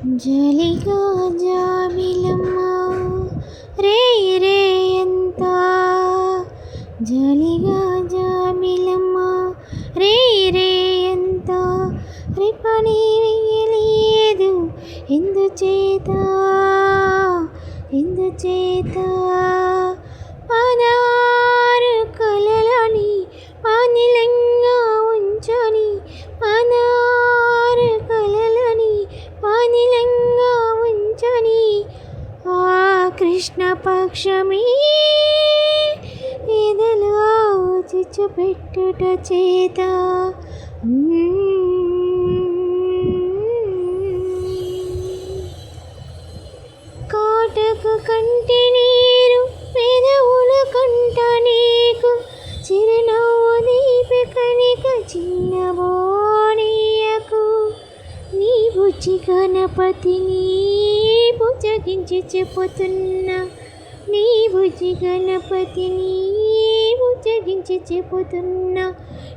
జాలిగా జాబిలమ్మ రే రే ఎంత జాలిగా జాబిలమ్మ రే రే ఎంత రిపని వేయలేదు ఎందుచేత పదారు కలలని పానిలంగా ఉంచని పదారు కలలని పానిలంగా ఉంచని ఆ కృష్ణ పక్షమి ఎదలో చిచ్చు పెట్టుట చేత కాటకు కంటి నీరు పెదవుల కంట నీకు చిరునవ్వు దీపికనిక చిన్నబోనీయకు నీ బుజ్జి గణపతిని బుజ్జగించి చెప్పుతున్నా నీ బుజ్జి గణపతిని బుజ్జగించి చెప్పుతున్నా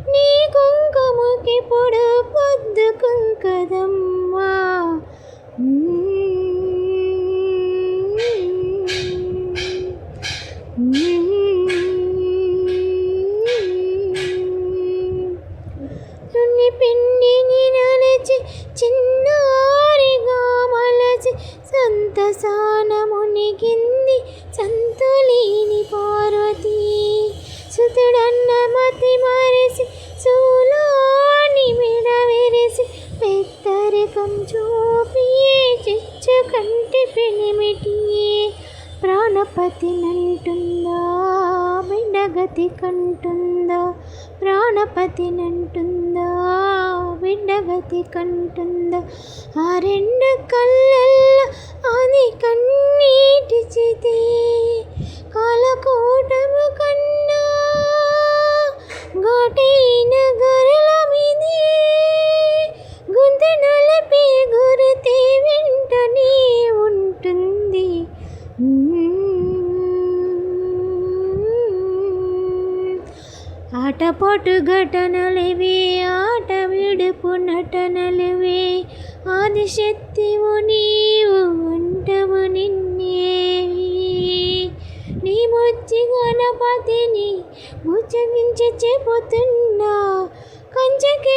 నీ కుంకుమకి పొడు పొద్దు కుంకదమ్మా పిండిని నలచి చిన్నారిగా మలచి సంతసాన మునిగింది సంతులేని పార్వతి సుతుడన్న మతి మరిసి సూలాని విడవిరిసి పెద్దరికం చూపియే చిచ్చు కంటి పెనిమిటియే ప్రాణపతి నంటుందా బిడ్డగతి కంటుందా ప్రాణపతి నంటుందా బిడ్డగతి కంటుందా ఆ రెండు కళ్ళల్లో అది కన్నీటి చితి కాలకోటము కన్నా ఘాటైన గరల మీది గుంతె నలిపి గురితే వెంటనే ఉంటుంది ఆటపాటు ఘటనలివే ఆట విడుపు నటనలివే ఆదిశక్తివు నీవు అంటవు నిన్నేవి నీ బుజ్జి గణపతిని బుజ్జగించి చెబుతున్నా కంచెకి